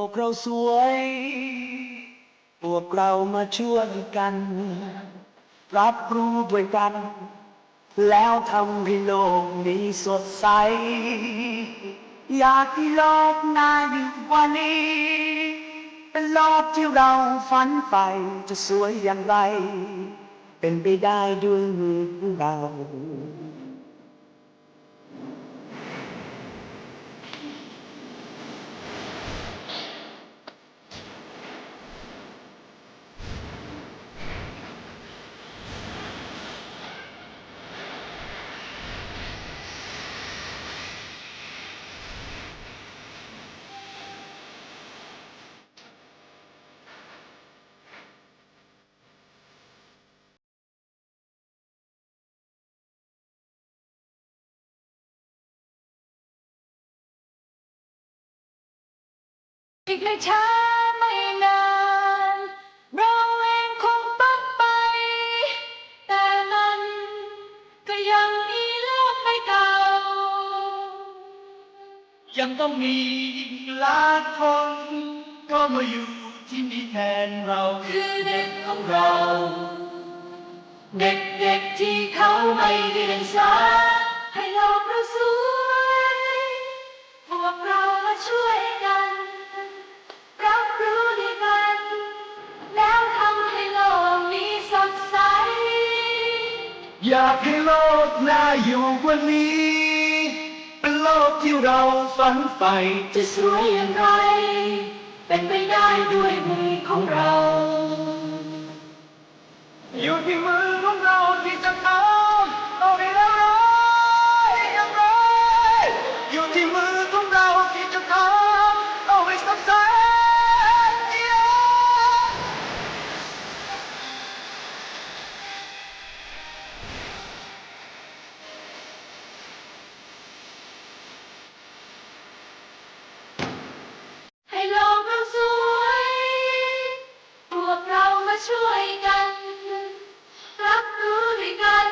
กเราสวยพวกเรามาช่วยกันรับรู้ด้วยกันแล้วทำให้โลกนี้สดใสอยากให้โลกน่าอยู่กว่านี้เป็นโลกที่เราฝันใฝ่จะสวยอย่างไรเป็นไปได้ด้วยมือของเราอีกไม่ช้าไม่นานเราเองคงต้องไปแต่มันก็ยังมีโลกใบเก่ายังต้องมีอีกล้านคนก็มาอยู่ที่นี่แทนเราคือเด็กของเราเด็กๆที่เขาไม่ได้เรียนสายให้โลกเราสวยพวกเรามาช่วยกันรับรู้ด้วยกันแล้วทำให้โลกนี้สดใสอยากให้โลกน่าอยู่กว่านี้เป็นโลกที่เราฝันใฝ่จะสวยอย่างไรเป็นไปได้ด้วยมือของเรา อยู่ที่มือของเราที่จะทำเอาให้เราร้ายอย่างไรอยู่ที่มือของเราที่จะทำเอาให้สดใสให้โลกเราสวยพวกเรามาช่วยกันรับรู้ด้วยกัน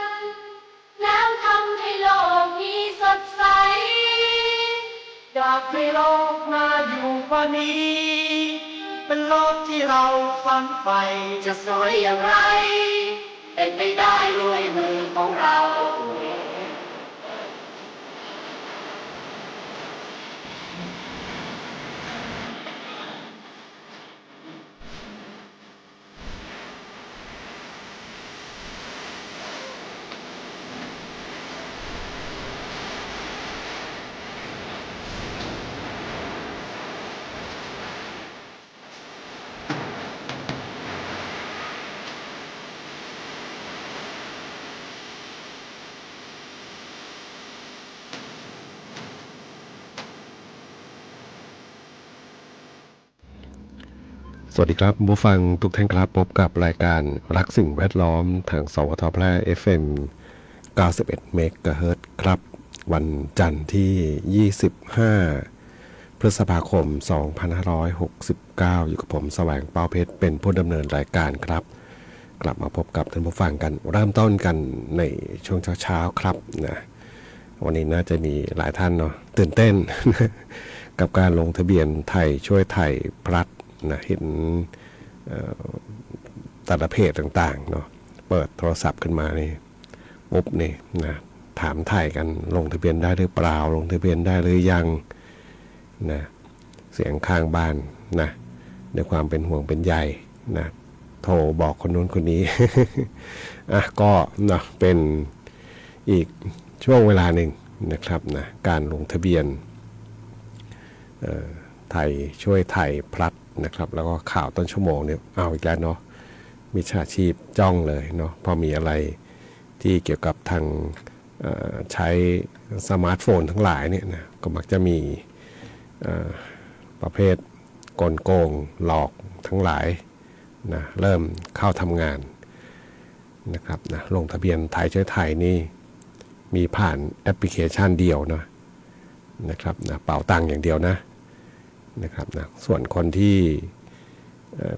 แล้วทำให้โลกนี้สดใสอยากให้โลกน่าอยู่กว่านี้เป็นโลกที่เราฝันใฝ่จะสวยอย่างไรเป็นไปได้ด้วยมือของเราสวัสดีครับผู้ฟังทุกท่านครับพบกับรายการรักสิ่งแวดล้อมทางสวทแพร่ FM 91 เมกะเฮิรตซ์ครับวันจันทร์ที่ 25 พฤษภาคม 2569 อยู่กับผมแสวงเป้าเพชรเป็นผู้ดำเนินรายการครับกลับมาพบกับท่านผู้ฟังกันเริ่มต้นกันในช่วงเช้าๆครับนะวันนี้น่าจะมีหลายท่านเนาะตื่นเต้น กับการลงทะเบียนไทยช่วยไทยพลัดนะเห็นแต่ละเพจต่างๆเนาะเปิดโทรศัพท์ขึ้นมานี่ปุ๊บนี่นะถามถ่ายกันลงทะเบียนได้หรือเปล่าลงทะเบียนได้หรือยังนะเสียงข้างบ้านนะด้วยความเป็นห่วงเป็นใยนะโทรบอกคนนู้นคนนี้ อ่ะก็นะเป็นอีกช่วงเวลาหนึ่งนะครับนะการลงทะเบียนไทยช่วยไทยพลัดนะครับแล้วก็ข่าวต้นชั่วโมงเนี่ยเอาอีกแล้วเนาะมิจฉาชีพจ้องเลยเนาะพอมีอะไรที่เกี่ยวกับทางใช้สมาร์ทโฟนทั้งหลายเนี่ยนะก็มักจะมีประเภทกลโกงหลอกทั้งหลายนะเริ่มเข้าทำงานนะครับนะลงทะเบียนไทยช่วยไทยนี่มีผ่านแอปพลิเคชันเดียวนะครับนะเป๋าตังค์อย่างเดียวนะครับนะส่วนคนที่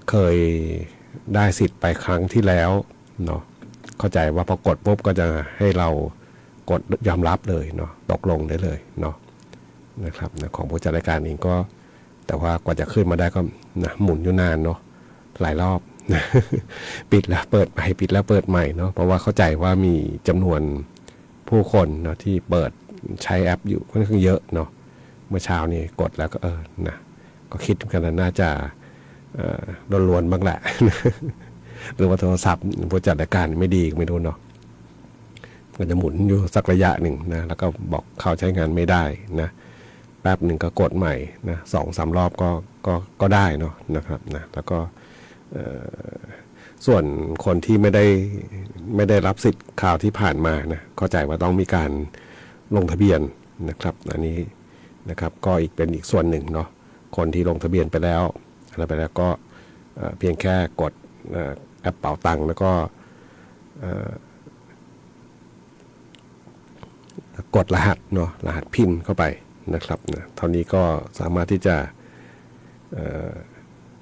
เคยได้สิทธิ์ไปครั้งที่แล้วเนาะเข้าใจว่าพอกดปุ๊บก็จะให้เรากดยอมรับเลยเนาะตกลงได้เลยเนาะนะครับนะของผู้จัดรายการเองก็ แต่ว่ากว่าจะขึ้นมาได้ก็นะหมุนอยู่นานเนาะหลายรอบนะปิดแล้วเปิดใหม่ปิดแล้วเปิดใหม่เนาะเพราะว่าเข้าใจว่ามีจำนวนผู้คนเนาะที่เปิดใช้แอปอยู่ค่อนข้างเยอะเนาะเมื่อเช้านี่กดแล้วก็นะก็คิดกันน่าจะโดนลวนบ้างแหละ หรือว่าโทรศัพท์ผู้จัดรายการไม่ดีไม่รู้เนาะก็จะหมุนอยู่สักระยะหนึ่งนะแล้วก็บอกเข้าใช้งานไม่ได้นะแป๊บหนึ่งก็กดใหม่นะ2-3 รอบก็ได้เนาะนะครับนะแล้วก็ส่วนคนที่ไม่ได้รับสิทธิ์ข่าวที่ผ่านมานะเข้าใจว่าต้องมีการลงทะเบียนนะครับอันนี้นะครับก็เป็นอีกส่วนหนึ่งเนาะคนที่ลงทะเบียนไปแล้วอะไรไปแล้วก็เพียงแค่กดแอปเป๋าตังค์แล้วก็กดรหัสเนาะรหัสพินเข้าไปนะครับนะเท่านี้ก็สามารถที่จะ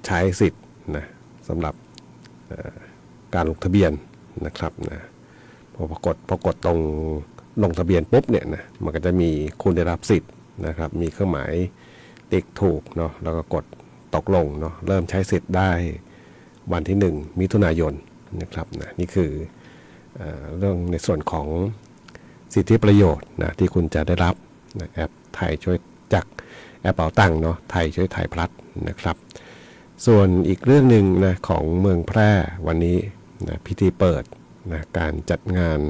ใช้สิทธิ์นะสำหรับการลงทะเบียนนะครับนะพอกดตรงลงทะเบียนปุ๊บเนี่ยนะมันก็จะมีคุณได้รับสิทธิ์นะครับมีเครื่องหมายติ๊กถูกเนาะแล้วก็กดตกลงเนาะเริ่มใช้สิทธิ์ได้วันที่1 มิถุนายนนะครับนะนี่คือเรื่องในส่วนของสิทธิประโยชน์นะที่คุณจะได้รับนะแอปไทยช่วยจากแอปเป๋าตังค์เนาะไทยช่วยไทยพลัสนะครับส่วนอีกเรื่องหนึ่งนะของเมืองแพร่วันนี้นะพิธีเปิดนะการจัดงาน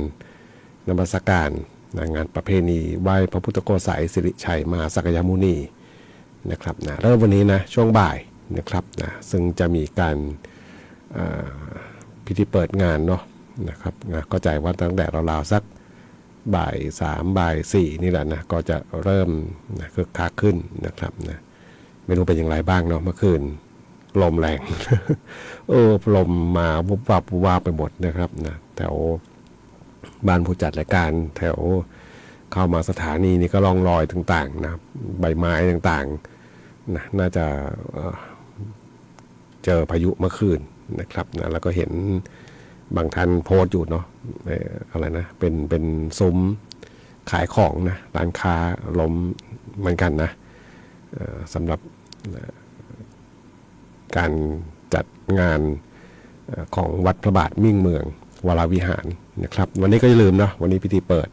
นมัสการนะงานประเพณีไหว้พระพุทธโฆษาสิริชัยมหาสักยมุนีนะครับนะเริ่มวันนี้นะช่วงบ่ายนะครับนะซึ่งจะมีการพิธีเปิดงานเนาะนะครับนะเข้าใจว่าตั้งแต่ราวๆสักบ่าย 3บ่าย 4นี่แหละนะก็จะเริ่มนะคึกคักขึ้นนะครับนะไม่รู้เป็นอย่างไรบ้างเนาะเมื่อคืนลมแรง ลมมาวุบวับวุบวับไปหมดนะครับนะแถวบ้านผู้จัดรายการแถวเข้ามาสถานีนี่ก็ล่องรอยต่างๆนะใบไม้ต่างๆนะน่าจะเจอพายุเมื่อคืนนะครับนะแล้วก็เห็นบางท่านโพสต์อยู่เนาะอะไรนะเป็นซุ้มขายของนะร้านค้าล้มเหมือนกันนะสำหรับการจัดงานของวัดพระบาทมิ่งเมืองวรวิหารนะครับวันนี้ก็อย่าลืมเนาะวันนี้พิธีเปิด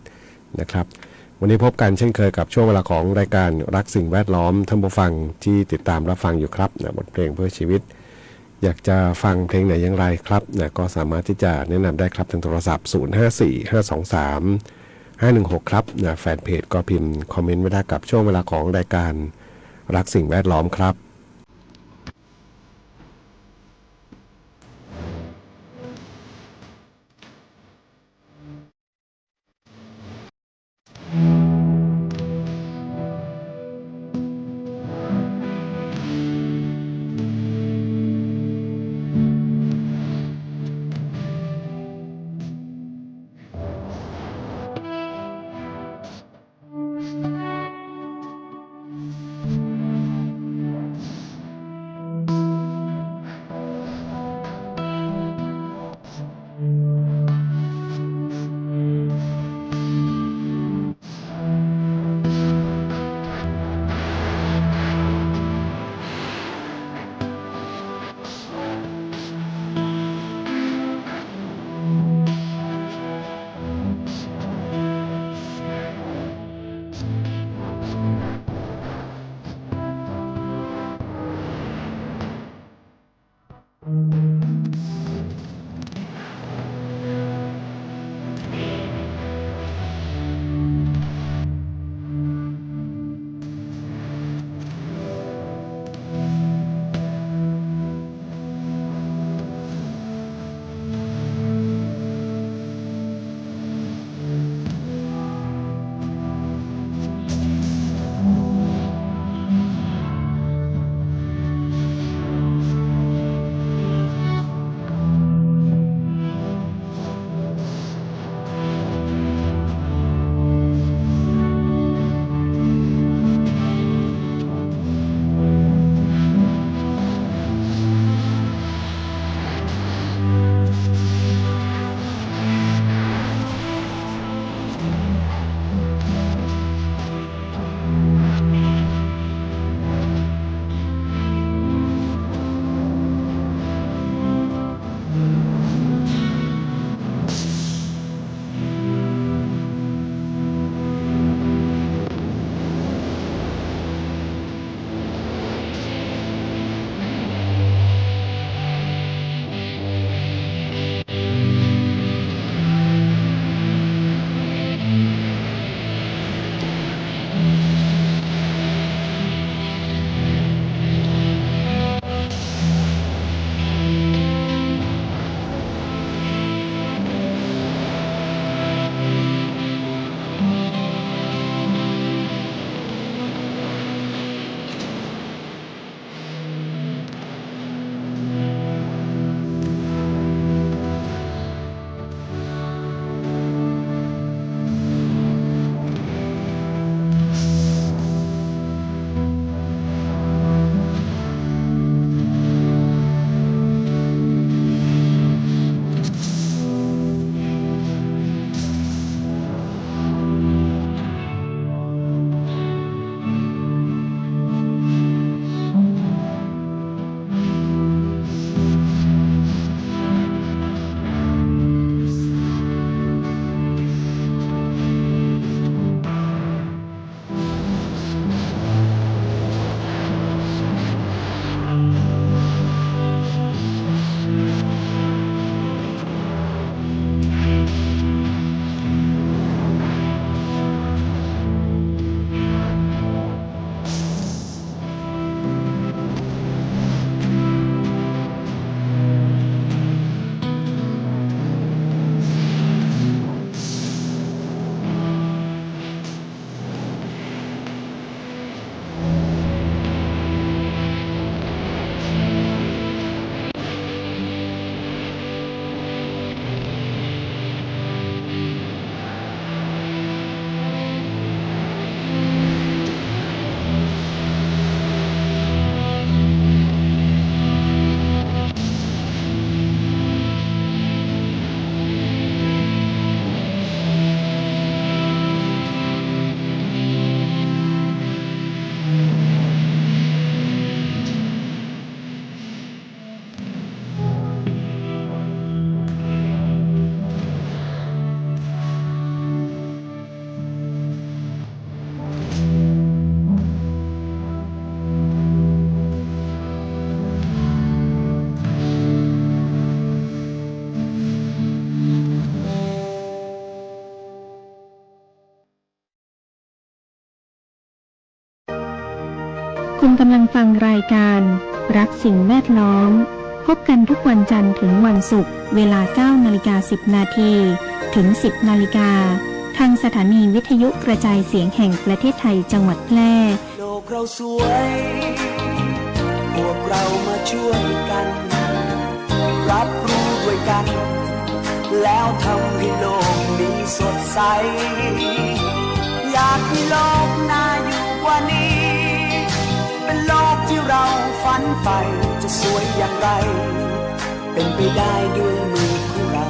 นะครับวันนี้พบกันเช่นเคยกับช่วงเวลาของรายการรักสิ่งแวดล้อมท่านผู้ฟังที่ติดตามรับฟังอยู่ครับนะบทเพลงเพื่อชีวิตอยากจะฟังเพลงไหนอย่างไรครับนะก็สามารถที่จะแนะนำได้ครับทางโทรศัพท์0545235516ครับนะแฟนเพจก็พิมพ์คอมเมนต์ไว้ได้กับช่วงเวลาของรายการรักสิ่งแวดล้อมครับ คุณกำลังฟังรายการรักสิ่งแวดล้อมพบกันทุกวันจันทร์ถึงวันศุกร์เวลา 9:10 นาทีถึง 10 นาฬิกาทางสถานีวิทยุกระจายเสียงแห่งประเทศไทยจังหวัดแพร่ โลกเราสวยพวกเรามาช่วยกัน รับรู้ด้วยกัน แล้วทำให้โลกนี้สดใส อยากให้โลกน่าอยู่กว่านี้ เป็นโลกที่เราฝันใฝ่จะสวยอย่างไร เป็นไปได้ด้วยมือของเรา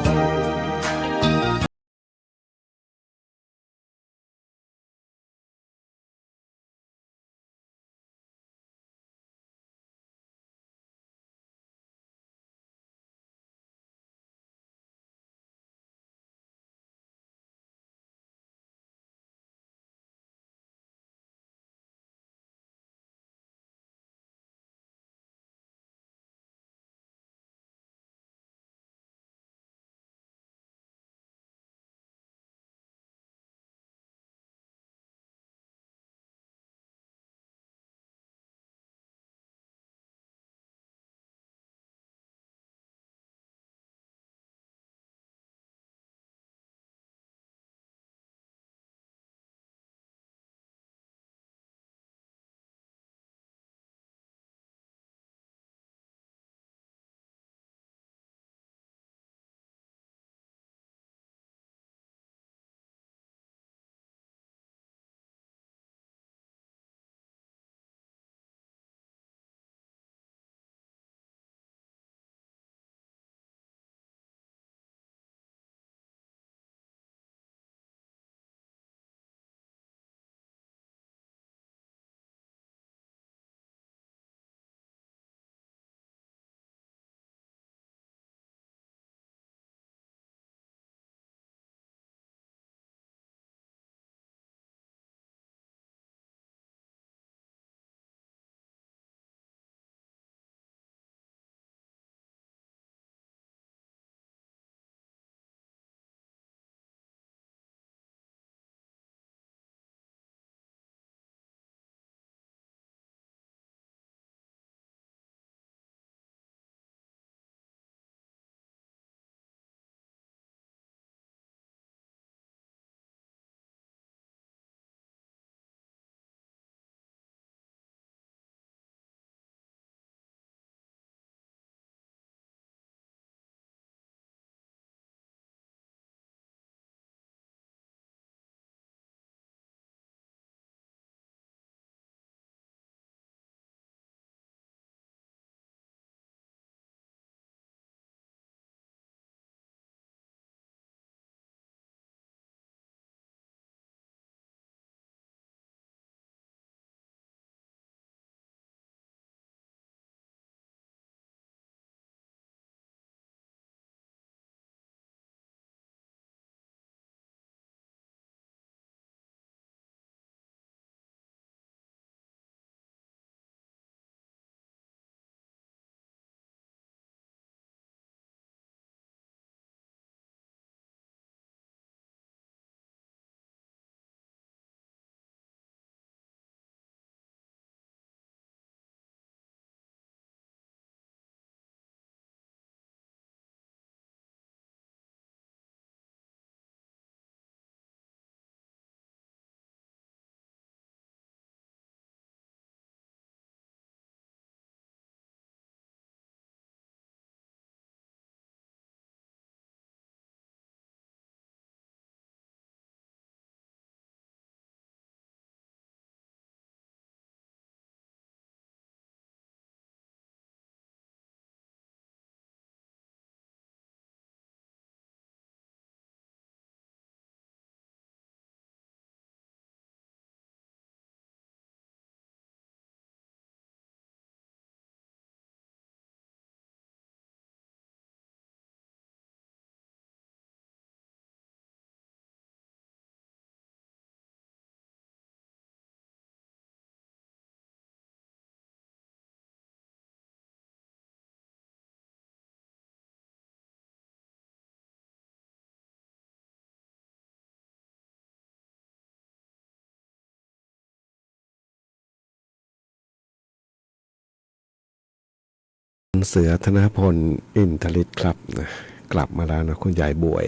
เสือธนพลอินทฤทธิ์ครับนะกลับมาแล้วนะคุณยายบวย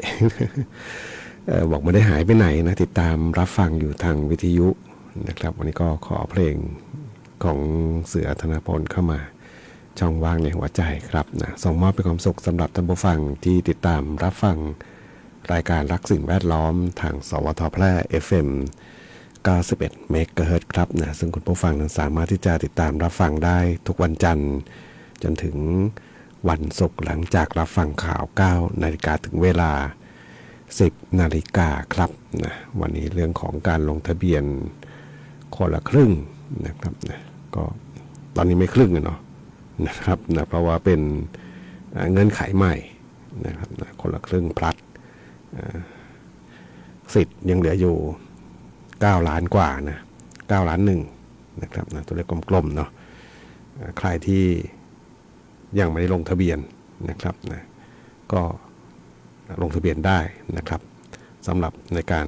บอกไม่ได้หายไปไหนนะติดตามรับฟังอยู่ทางวิทยุนะครับวันนี้ก็ขอเพลงของเสือธนพลเข้ามาช่องว่างในหัวใจครับนะส่งมอบเป็นความสุขสำหรับท่านผู้ฟังที่ติดตามรับฟังรายการรักสิ่งแวดล้อมทางสวทแพร่ FM 91 เมกะเฮิรตซ์ครับนะซึ่งคุณผู้ฟังนั้นสามารถที่จะติดตามรับฟังได้ทุกวันจันทร์จนถึงวันศุกร์หลังจากรับฟังข่าว 9 นาฬิกาถึงเวลา 10 นาฬิกาครับนะวันนี้เรื่องของการลงทะเบียนคนละครึ่งนะครับนะก็ตอนนี้ไม่ครึ่งเนาะนะครับนะเพราะว่าเป็นเงื่อนไขใหม่นะครับนะคนละครึ่งพลัดสิทธิ์ยังเหลืออยู่9 ล้านกว่านะ9 ล้าน1นะครับนะตัวเลขกลมๆเนาะใครที่ยังไม่ได้ลงทะเบียนนะครับนะก็ลงทะเบียนได้นะครับสำหรับในการ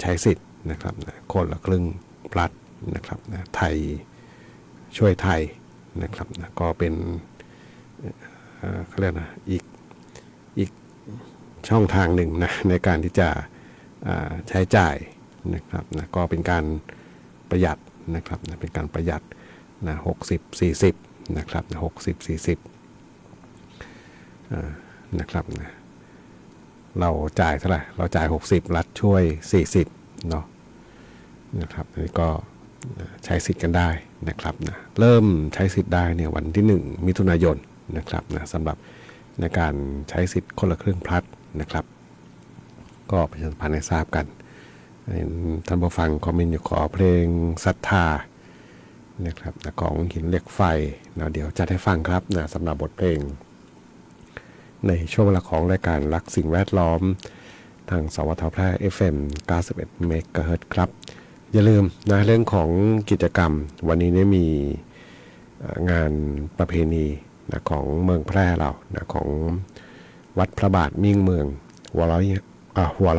ใช้สิทธิ์นะครับนะคนละครึ่งพลัดนะครับนะไทยช่วยไทยนะครับนะก็เป็นเขาเรียกนะอีกช่องทางหนึ่งนะในการที่จะใช้จ่ายนะครับนะก็เป็นการประหยัดนะครับนะเป็นการประหยัดนะ60-40นะครับนะ60-40นะครับนะเราจ่ายเท่าไหร่เราจ่าย60รัฐช่วย40เนาะนะครับนี่ก็ใช้สิทธิ์กันได้นะครับนะเริ่มใช้สิทธิ์ได้เนี่ยวันที่1 มิถุนายนนะครับนะสำหรับในการใช้สิทธิ์คนละครึ่งพลัดนะครับก็ประชาสัมพันธ์ให้ทราบกันท่านผู้ฟังคอมเมนต์อยู่ขอเพลงศรัทธานะครับของหินเหล็กไฟนะเดี๋ยวจะให้ฟังครับนะสำหรับบทเพลงในช่วงเวลาของรายการรักสิ่งแวดล้อมทางสวทแพร่ FM 91 เมกะเฮิรตซ์ครับอย่าลืมนะเรื่องของกิจกรรมวันนี้เนี่ยมีงานประเพณีนะของเมืองแพร่เรานะของวัดพระบาทมิ่งเมืองว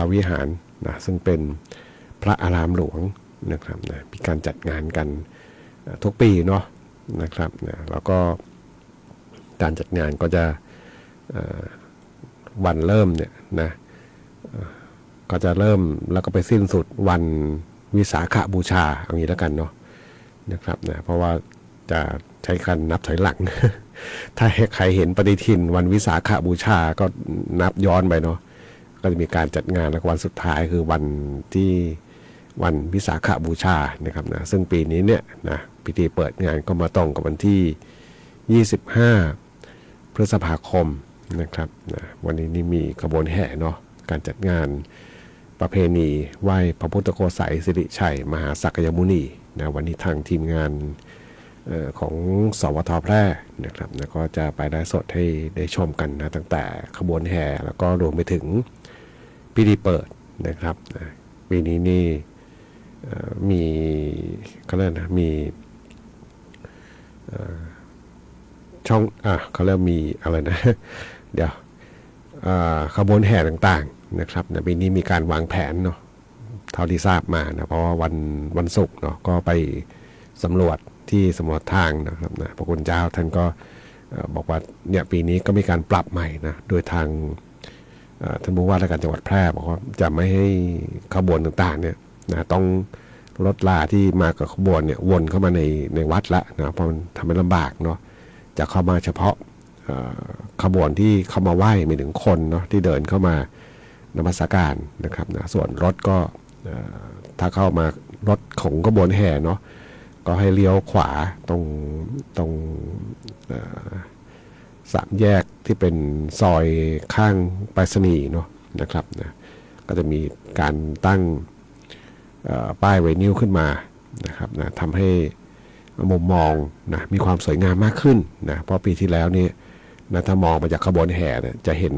รวิหารนะซึ่งเป็นพระอารามหลวงนะครับนะมีการจัดงานกันทุกปีเนาะนะครับนะแล้วก็การจัดงานก็จะวันเริ่มเนี่ยนะก็จะเริ่มแล้วก็ไปสิ้นสุดวันวิสาขบูชาอย่างนี้แล้วกันเนาะนะครับนะเพราะว่าจะใช้การนับถอยหลัง ถ้าใครเห็นปฏิทินวันวิสาขบูชาก็นับย้อนไปเนาะก็จะมีการจัดงานแล้ววันสุดท้ายคือวันที่วันวิสาขบูชานะครับนะซึ่งปีนี้เนี่ยนะพิธีเปิดงานก็มาตรงกับวันที่25 พฤษภาคมนะครับนะวันนี้นี่มีขบวนแห่เนาะการจัดงานประเพณีไหว้พระพุทธโฆษย์สิริชัยมหาสักยมุนีนะวันนี้ทางทีมงานของสวทแพร่นะครับนะก็จะไปได้สดให้ได้ชมกันนะตั้งแต่ขบวนแห่แล้วก็รวมไปถึงพิธีเปิดนะครับนะปีนี้นี่มีเขาเรียกนะมีช่องเขาเรียกมีอะไรนะเดี๋ยวขบวนแห่ต่างๆนะครับนะปีนี้มีการวางแผนเนาะเท่าที่ทราบมานะเพราะว่าวันศุกร์เนาะก็ไปสำรวจที่สำรวจทางนะครับนะพระคุณเจ้าท่านก็บอกว่าเนี่ยปีนี้ก็มีการปรับใหม่นะโดยทางท่านผู้ว่าราชการจังหวัดแพร่บอกว่าจะไม่ให้ขบวนต่างๆเนี่ยนะต้องรถลาที่มากับขบวนเนี่ยวนเข้ามาในวัดละนะเพราะมันทำให้ลำบากเนาะจะเข้ามาเฉพาะขบวนที่เข้ามาไหว้ไม่ถึงคนเนาะที่เดินเข้ามานมัสการนะครับนะส่วนรถก็ถ้าเข้ามารถของขบวนแห่เนาะก็ให้เลี้ยวขวาตรง3 แยกที่เป็นซอยข้างไปรษณีย์เนาะนะครับนะก็จะมีการตั้งป้ายไวนิลขึ้นมานะครับนะทำให้มุมมองนะมีความสวยงามมากขึ้นนะเพราะปีที่แล้วนี่นะถ้ามองมาจากขบวนแห่เนี่ยจะเห็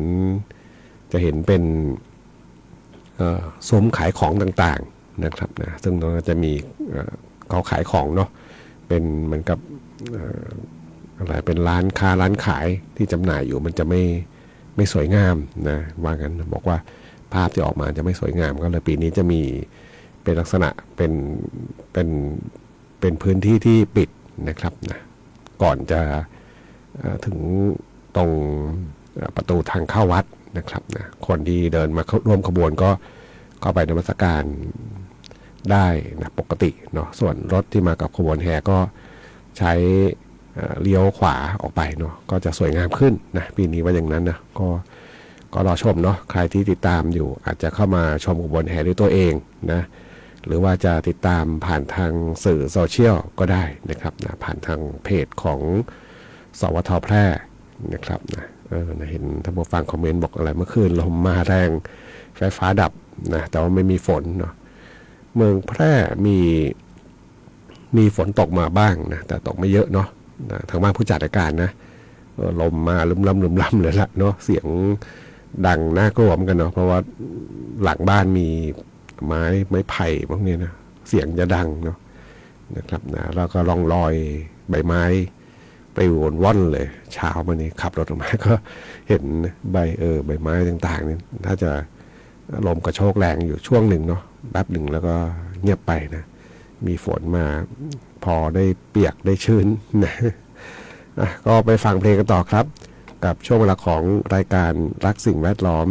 นเป็นซุ้มขายของต่างๆนะครับนะซึ่งเราจะมีเขาขายของเนาะเป็นเหมือนกับอะไรเป็นร้านค้าร้านขายที่จำหน่ายอยู่มันจะไม่สวยงามนะว่างั้นบอกว่าภาพที่ออกมาจะไม่สวยงามก็เลยปีนี้จะมีเป็นลักษณะเป็นพื้นที่ที่ปิดนะครับนะก่อนจะ ถึงตรงประตูทางเข้าวัดนะครับนะคนที่เดินมาร่วมขบวนก็ไปนมัสการได้นะปกติเนาะส่วนรถที่มากับขบวนแห่ก็ใช้เลี้ยวขวาออกไปเนาะก็จะสวยงามขึ้นนะปีนี้ว่าอย่างนั้นนะก็รอชมเนาะใครที่ติดตามอยู่อาจจะเข้ามาชมขบวนแห่ด้วยตัวเองนะหรือว่าจะติดตามผ่านทางสื่อโซเชียลก็ได้นะครับนะผ่านทางเพจของสวทแพร่นะครับนะเห็นท่านผู้ฟังคอมเมนต์บอกอะไรเมื่อคืนลมมาแรงไฟฟ้าดับนะแต่ว่าไม่มีฝนเนาะเมืองแพร่มีฝนตกมาบ้างนะแต่ตกไม่เยอะเนาะทางบ้านผู้จัดรายการนะลมมาลืมล่ำเลยละเนาะเสียงดังน่ากลัวเหมือนกันเนาะเพราะว่าหลังบ้านมีไม้ไผ่พวกนี้นะเสียงจะดังเนาะนะครับนะแล้วก็ร่องรอยใบไม้ไปว่อนเลยเช้ามานี้ขับรถออกมาก็เห็นใบไม้ต่างๆนี่ถ้าจะลมกระโชกแรงอยู่ช่วงหนึ่งเนาะแป๊บหนึ่งแล้วก็เงียบไปนะมีฝนมาพอได้เปียกได้ชื้นนะก็ไปฟังเพลงกันต่อครับกับช่วงเวลาของรายการรักสิ่งแวดล้อม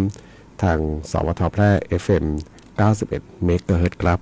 ทางสวทแพร่ FM 91 เมกะเฮิรตซ์ครับ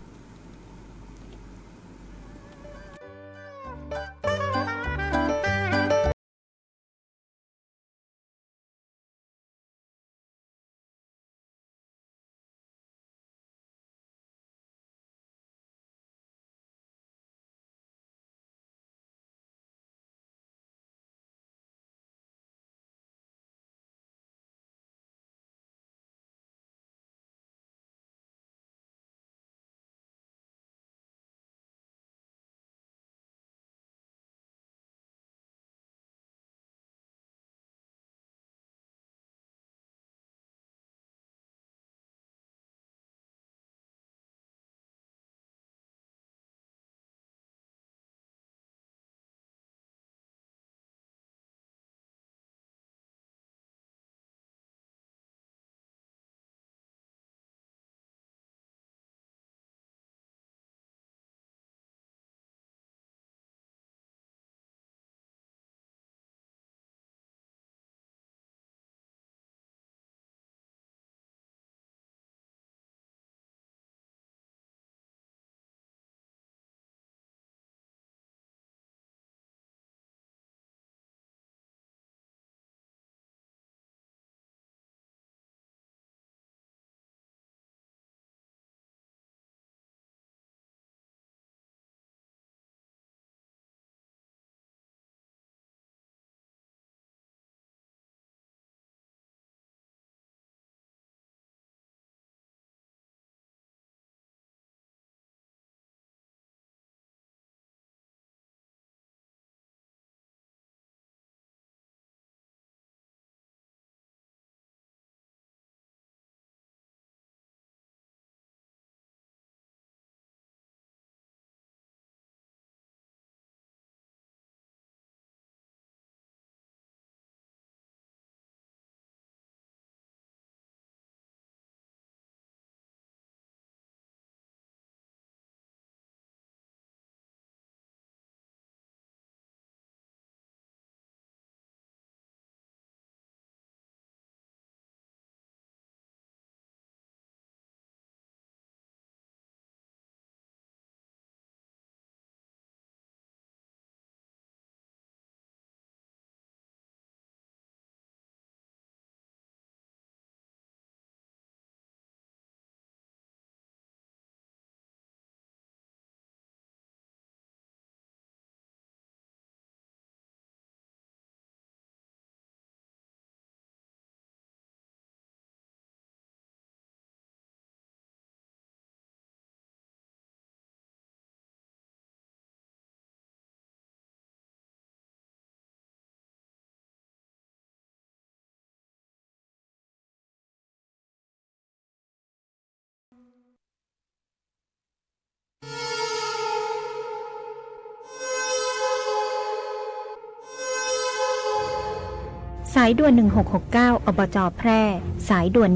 สายด่วน1669อบจ.แพร่สายด่วน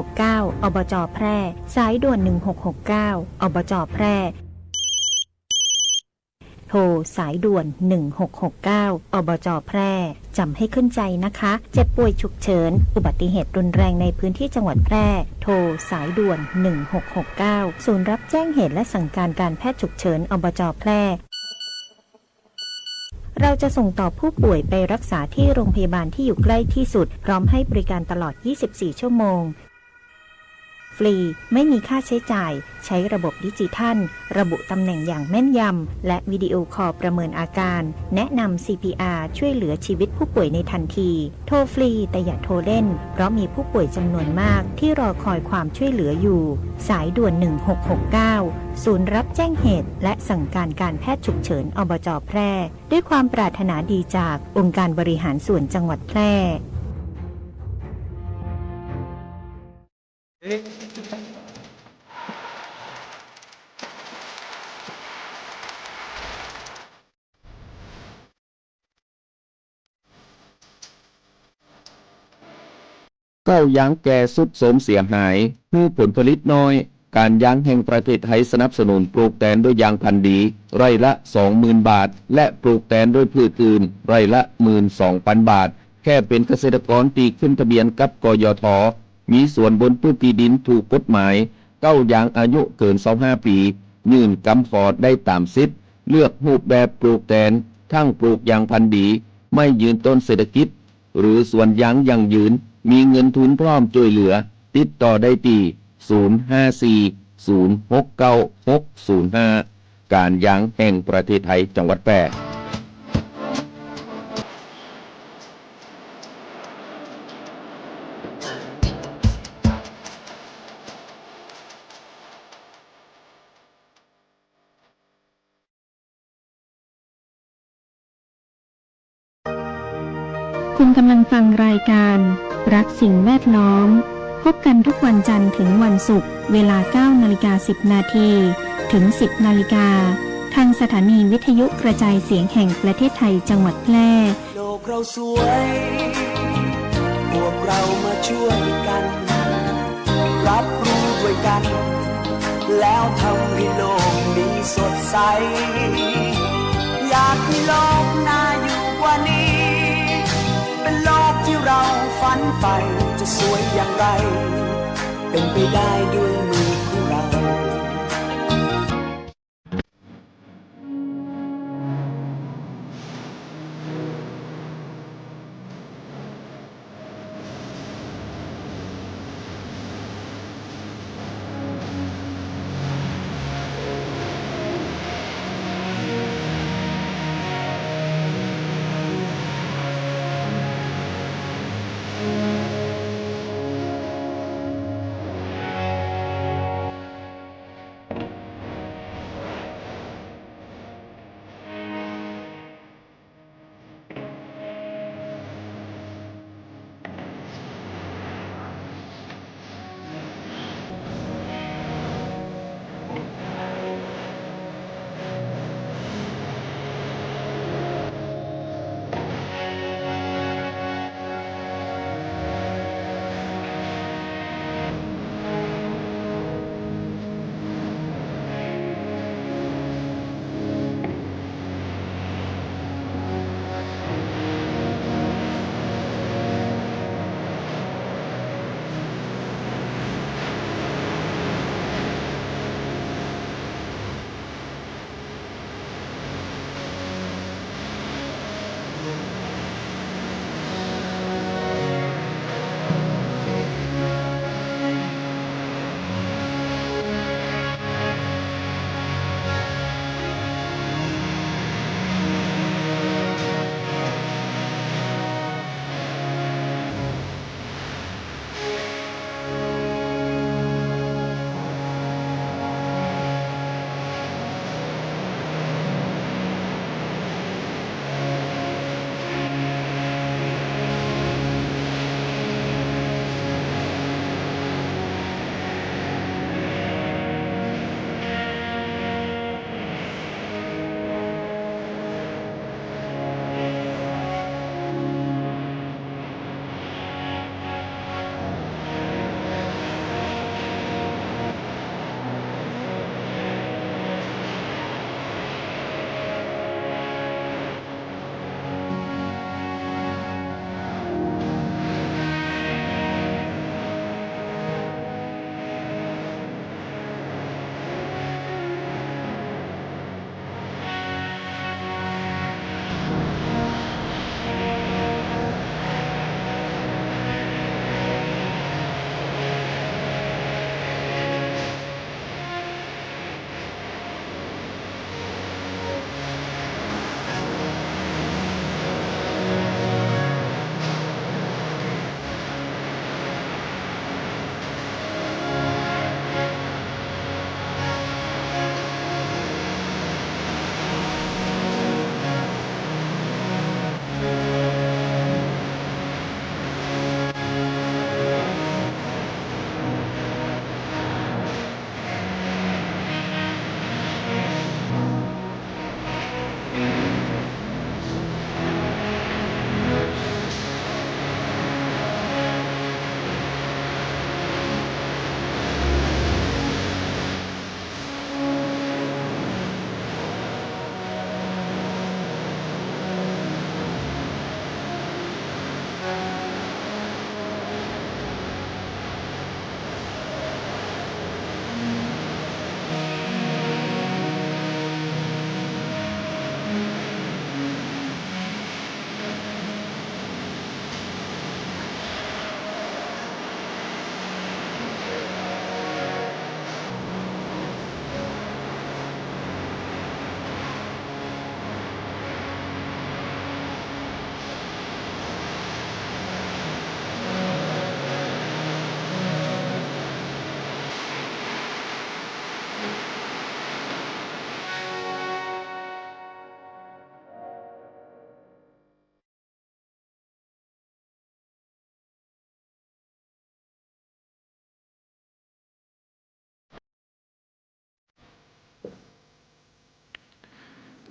1669อบจ.แพร่สายด่วน1669อบจ.แพร่ โทรสายด่วน 1669 อบจ.แพร่จำให้ขึ้นใจนะคะ เจ็บป่วยฉุกเฉินอุบัติเหตุรุนแรงในพื้นที่จังหวัดแพร่โทรสายด่วน 1669 ศูนย์รับแจ้งเหตุและสั่งการการแพทย์ฉุกเฉินอบจ.แพร่เราจะส่งต่อผู้ป่วยไปรักษาที่โรงพยาบาลที่อยู่ใกล้ที่สุดพร้อมให้บริการตลอด 24 ชั่วโมงฟรีไม่มีค่าใช้จ่ายใช้ระบบดิจิทัลระบุตำแหน่งอย่างแม่นยำและวิดีโอคอลประเมินอาการแนะนำ CPR ช่วยเหลือชีวิตผู้ป่วยในทันทีโทรฟรีแต่อย่าโทรเล่นเพราะมีผู้ป่วยจำนวนมากที่รอคอยความช่วยเหลืออยู่สายด่วน 1669 ศูนย์รับแจ้งเหตุและสั่งการการแพทย์ฉุกเฉินอบจ.แพร่ด้วยความปรารถนาดีจากองค์การบริหารส่วนจังหวัดแพร่ข้าวยางแก่สุดโทรมเสียหายเพื่อผลผลิตน้อยการยางแห่งประเทศไทยสนับสนุนปลูกแตนด้วยยางพันธุ์ดีไร่ละ 20,000 บาทและปลูกแตนด้วยพืชอื่นไร่ละ 12,000 บาทแค่เป็นเกษตรกรที่ขึ้นทะเบียนกับกยท.มีส่วนบนพื้นที่ดินถูกกฎหมายเก้ายางอายุเกิน25 ปียื่นกำขอได้ตามสิทธิ์เลือกรูปแบบปลูกแตนทั้งปลูกยางพันธุ์ดีไม่ยืนต้นเศรษฐกิจหรือสวนยางยั่งยืนมีเงินทุนพร้อมช่วยเหลือติดต่อได้ที่054-069-605 การยางแห่งประเทศไทยจังหวัดแพร่คุณกำลังฟังรายการรักสิ่งแวดล้อมพบกันทุกวันจันทร์ถึงวันศุกร์เวลา 9:10 นาทีถึง 10 นาฬิกาทางสถานีวิทยุกระจายเสียงแห่งประเทศไทยจังหวัดแพร่โลกเราสวยพวกเรามาช่วยกันรับรู้ด้วยกันแล้วทำให้โลกนี้สดใสอยากให้โลกน่าอยู่กว่านี้เป็นโลกที่เราฝันใฝ่จะสวยอย่างไรเป็นไปได้ด้วยมือของเรา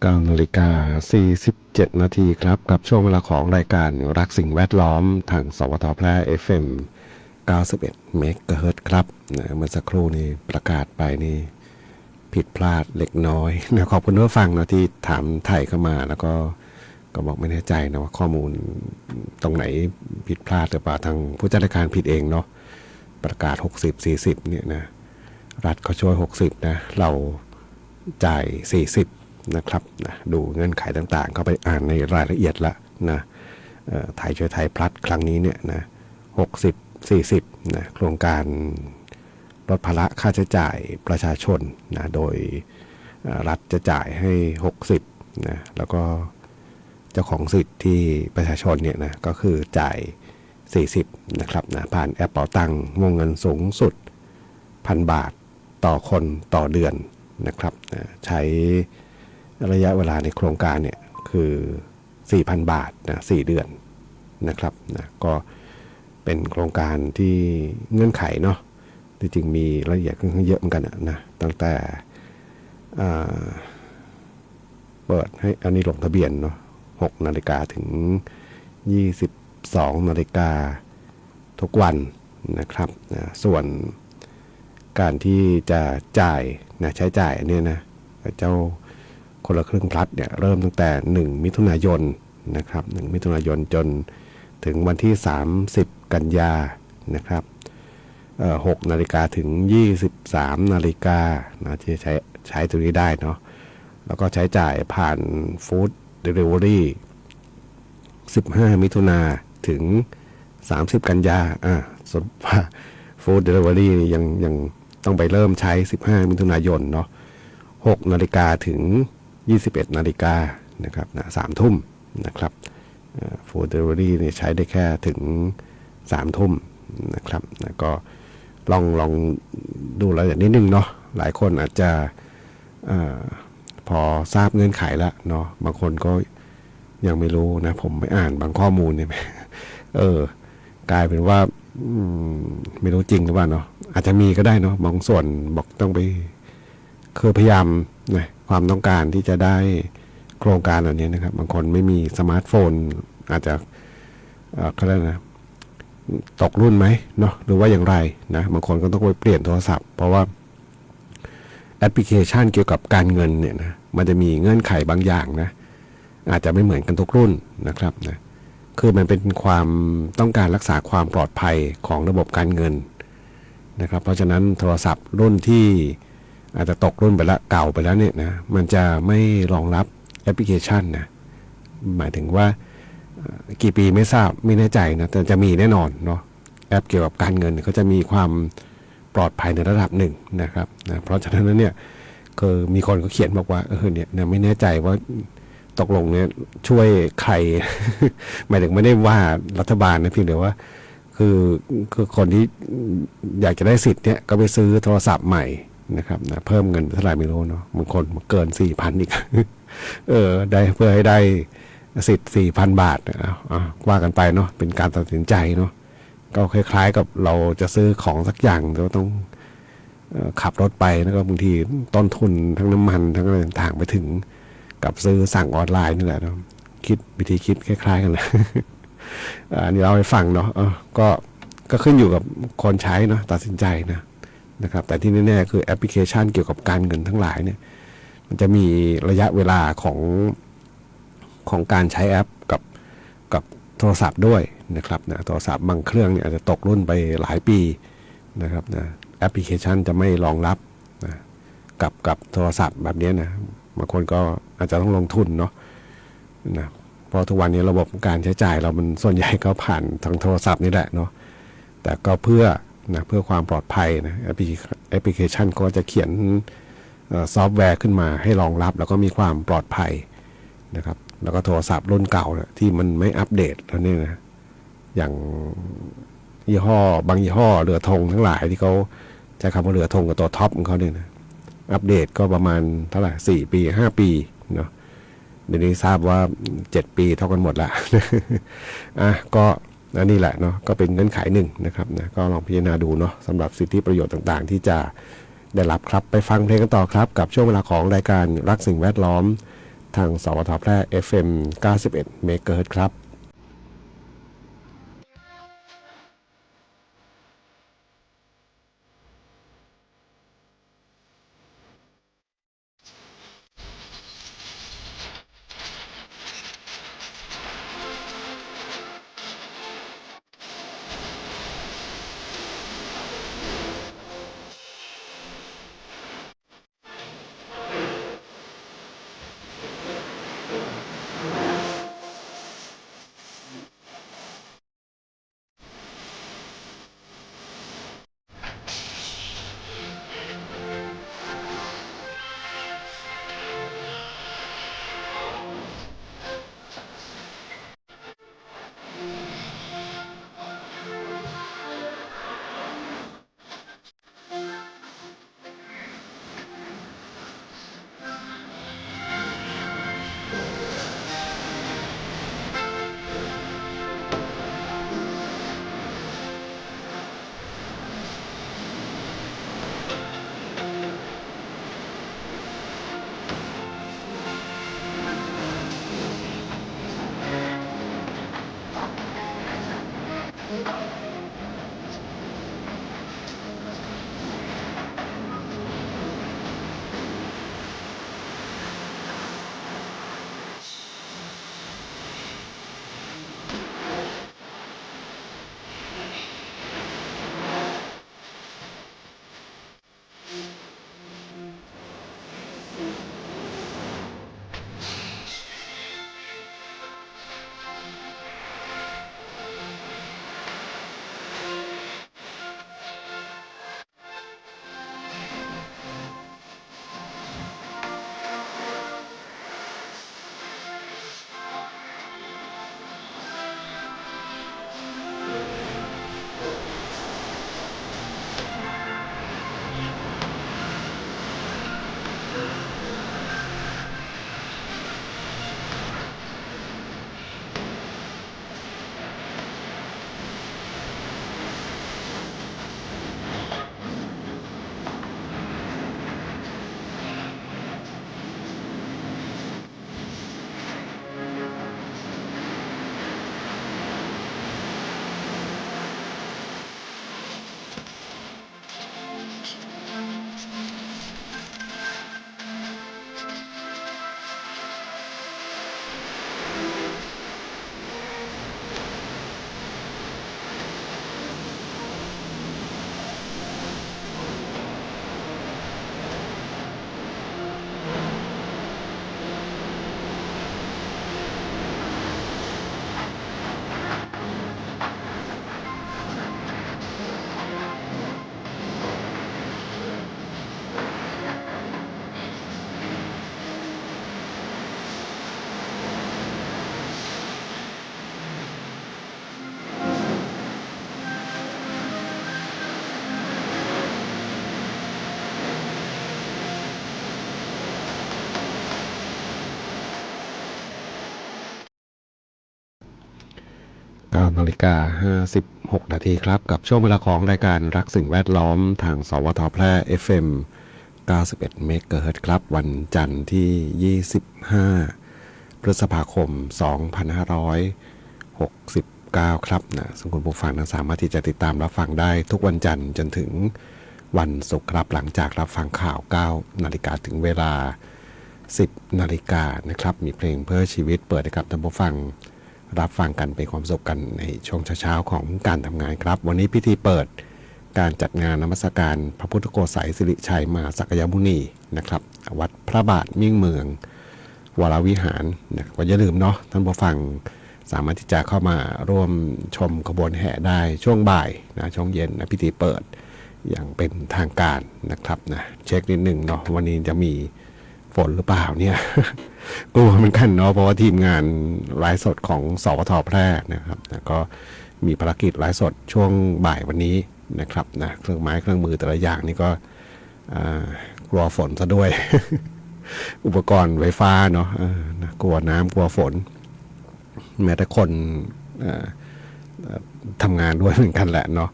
9:47 นาทีครับกับช่วงเวลาของรายการรักสิ่งแวดล้อมทางสวทแพร่ FM 91 เมกะเฮิรตซ์ครับเมื่อสักครู่นี้ประกาศไปนี่ผิดพลาดเล็กน้อยนะขอบคุณผู้ฟังนะที่ถามไถ่เข้ามาแล้วก็บอกไม่แน่ใจนะว่าข้อมูลตรงไหนผิดพลาดหรือเปล่าทางผู้จัดการผิดเองเนาะประกาศ60-40เนี่ยนะรัฐเขาช่วย60นะเราจ่าย40นะครับนะดูเงื่อนไขต่างๆเข้าไปอ่านในรายละเอียดละนะไทยช่วยไทยพลัดครั้งนี้เนี่ยนะ60-40นะโครงการลดภาระค่าใช้จ่ายประชาชนนะโดยรัฐจะจ่ายให้60นะแล้วก็เจ้าของสิทธิ์ที่ประชาชนเนี่ยนะก็คือจ่าย40นะครับนะผ่านแอปเป๋าตังค์วงเงินสูงสุด 1,000 บาทต่อคนต่อเดือนนะครับนะใช้ระยะเวลาในโครงการเนี่ยคือ 4,000 บาทนะ4เดือนนะครับนะก็เป็นโครงการที่เงื่อนไขเนาะที่จริงมีรายละเอียดค่อนข้างเยอะเหมือนกันนะตั้งแต่เปิดให้อันนี้ลงทะเบียนเนาะ6 นาฬิกาถึง 22 นาฬิกาทุกวันนะครับนะส่วนการที่จะจ่ายนะใช้จ่ายอันนี้นะเจ้าคนละครึ่งพลัดเนี่ยเริ่มตั้งแต่1 มิถุนายนนะครับ1 มิถุนายนจนถึงวันที่30 กันยานะครับ6 นาฬิกาถึง 23 นาฬิกานะที่ใช้ตรงนี้ได้เนาะแล้วก็ใช้จ่ายผ่านฟู้ดเดลิเวอรี่15 มิถุนาถึง30 กันยาส่วนฟู้ดเดลิเวอรี่ยังต้องไปเริ่มใช้15 มิถุนายนเนาะ6 นาฬิกาถึง 21 นาฬิกานะครับนะ3 ทุ่มนะครับฟู้ดเดลิเวอรี่เนี่ยใช้ได้แค่ถึง3 ทุ่มนะครับนะก็ลองดูรายละเอียดนิดนึงเนาะหลายคนอาจจะพอทราบเงื่อนไขแล้วเนาะบางคนก็ยังไม่รู้นะผมไปอ่านบางข้อมูลเนี่ยกลายเป็นว่าไม่รู้จริงหรือเปล่าเนาะอาจจะมีก็ได้เนาะบางส่วนบอกต้องไปคือพยายามนะความต้องการที่จะได้โครงการเหล่านี้นะครับบางคนไม่มีสมาร์ทโฟนอาจจะเขาเรียกนะตกรุ่นไหมเนาะหรือว่าอย่างไรนะบางคนก็ต้องไปเปลี่ยนโทรศัพท์เพราะว่าแอปพลิเคชันเกี่ยวกับการเงินเนี่ยนะมันจะมีเงื่อนไขบางอย่างนะอาจจะไม่เหมือนกันทุกรุ่นนะครับนะคือมันเป็นความต้องการรักษาความปลอดภัยของระบบการเงินนะครับเพราะฉะนั้นโทรศัพท์รุ่นที่อาจจะตกรุ่นไปแล้วเก่าไปแล้วเนี่ยนะมันจะไม่รองรับแอปพลิเคชันนะหมายถึงว่ากี่ปีไม่ทราบไม่แน่ใจนะแต่จะมีแน่นอนเนาะแอปเกี่ยวกับการเงินเขาจะมีความปลอดภัยในระดับหนึ่งนะครับนะเพราะฉะนั้นเนี่ยคือมีคนก็เขียนบอกว่าเนี่ยไม่แน่ใจว่าตกลงเนี่ยช่วยใคร หมายถึงไม่ได้ว่ารัฐบาลนะเพียงแต่ว่าคือคนที่อยากจะได้สิทธิ์เนี่ยก็ไปซื้อโทรศัพท์ใหม่นะครับนะเพิ่มเงินเท่าไหร่ไม่รู้เนาะบางคนเกิน 4,000 อีก ได้เพื่อให้ได้สิทธิ์ 4,000 บาทว่ากันไปเนาะเป็นการตัดสินใจเนาะก็คล้ายๆกับเราจะซื้อของสักอย่างเราต้องขับรถไปแล้วก็บางทีต้นทุนทั้งน้ำมันทั้งอะไรต่างๆไปถึงกับซื้อสั่งออนไลน์นี่แหละเนาะคิดวิธีคิดคล้ายๆกันเลยอันนี้เราให้ฟังเนาะก็ขึ้นอยู่กับคนใช้เนาะตัดสินใจนะครับแต่ที่แน่ๆคือแอปพลิเคชันเกี่ยวกับการเงินทั้งหลายเนี่ยมันจะมีระยะเวลาของการใช้แอปกับโทรศัพท์ด้วยนะครับนะโทรศัพท์บางเครื่องเนี่ยอาจจะตกรุ่นไปหลายปีนะครับนะแอปพลิเคชันจะไม่รองรับนะกับโทรศัพท์แบบนี้นะบางคนก็อาจจะต้องลงทุนเนาะนะเพราะทุกวันนี้ระบบการใช้จ่ายเรามันส่วนใหญ่ก็ผ่านทางโทรศัพท์นี่แหละเนาะแต่ก็เพื่อความปลอดภัยนะแอปพลิเคชันก็จะเขียนซอฟต์แวร์ขึ้นมาให้รองรับแล้วก็มีความปลอดภัยนะครับแล้วก็โทรศัพท์รุ่นเก่าที่มันไม่อัปเดตแล้วเนี่ยนะอย่างยี่ห้อบางยี่ห้อเรือธงทั้งหลายที่เขาใช้คำว่าเรือธงกับตัวท็อปของเขาเนี่ยนะอัปเดตก็ประมาณเท่าไหร่4 ปี 5 ปีเนาะเดี๋ยวนี้ทราบว่า7 ปีเท่ากันหมดละ ก็นี่แหละเนาะก็เป็นเงื่อนไขหนึ่งนะครับนะก็ลองพิจารณาดูเนาะสำหรับสิทธิประโยชน์ต่างๆที่จะได้รับครับไปฟังเพลงกันต่อครับกับช่วงเวลาของรายการรักสิ่งแวดล้อม ทางสวทแพร่ FM 91 เมกะเฮิรตซ์ครับ9:56 นาทีครับกับช่วงเวลาของรายการรักสิ่งแวดล้อมทางสวทแพร่ FM 91 เมกะเฮิรตซ์ครับวันจันทร์ที่ 25 พฤษภาคม 2569 ครับนะซึ่งคุณผู้ฟังสามารถที่จะติดตามรับฟังได้ทุกวันจันทร์จนถึงวันศุกร์ครับหลังจากรับฟังข่าว 9 นาฬิกาถึงเวลา 10 นาฬิกานะครับมีเพลงเพื่อชีวิตเปิดให้กับท่านผู้ฟังรับฟังกันเป็นความสุขกันในช่วงเช้าๆของการทำงานครับวันนี้พิธีเปิดการจัดงานนมัสการพระพุทธโฆษย์สิริชัยมหาสักยมุนีนะครับวัดพระบาทมิ่งเมืองวรวิหารนะอย่าลืมเนาะท่านผู้ฟังสามารถที่จะเข้ามาร่วมชมขบวนแห่ได้ช่วงบ่ายนะช่วงเย็นนะพิธีเปิดอย่างเป็นทางการนะครับนะเช็คนิดหนึ่งเนาะวันนี้จะมีฝนหรือเปล่าเนี่ย กลัวเหมือนกันเนาะเพราะว่าทีมงานไลฟ์สดของสวทแพร่นะครับนะก็มีภารกิจไลฟ์สดช่วงบ่ายวันนี้นะครับนะเครื่องไม้เครื่องมือแต่ละอย่างนี่ก็กลัวฝนซะด้วย อุปกรณ์ไฟฟ้าเนาะกลัวน้ำกลัวฝนแม้แต่คนทำงานด้วยเหมือนกันแหละเนาะ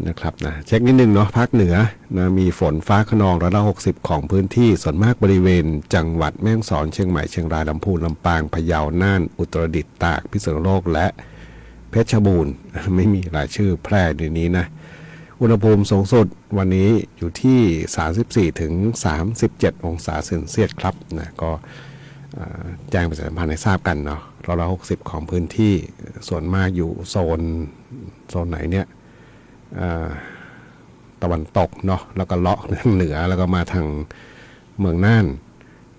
นะครับนะเช็คนิดนึงเนาะภาคเหนือนะมีฝนฟ้าคะนอง60%ของพื้นที่ส่วนมากบริเวณจังหวัดแม่ฮ่องสอนเชียงใหม่เชียงรายลำพูนลำปางพะเยาน่านอุตรดิตถ์ตากพิษณุโลกและเพชรบูรณ์ไม่มีรายชื่อแพร่ในนี้นะอุณหภูมิสูงสุดวันนี้อยู่ที่34ถึง37องศาเซนเซียสครับนะก็แจ้งประชาสัมพันธ์ให้ทราบกันเนาะ60%ของพื้นที่ส่วนมากอยู่โซนไหนเนี่ยตะวันตกเนาะแล้วก็เลาะทางเหนือแล้วก็มาทางเมืองน่าน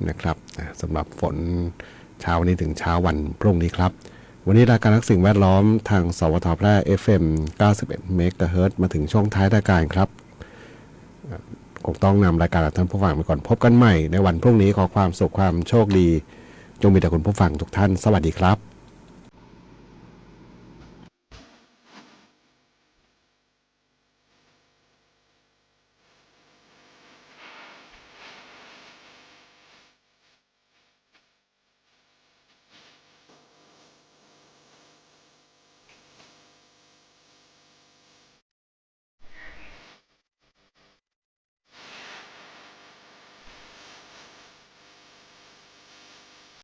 นะครับสำหรับฝนเช้านี้ถึงเช้าวันพรุ่งนี้ครับวันนี้รายการรักสิ่งแวดล้อมทางสวทแพร่ FM 91 เมกะเฮิรตซ์มาถึงช่วงท้ายรายการครับคงต้องนำรายการท่านผู้ฟังไปก่อนพบกันใหม่ในวันพรุ่งนี้ขอความสุขความโชคดีจงมีแต่คุณผู้ฟังทุกท่านสวัสดีครับ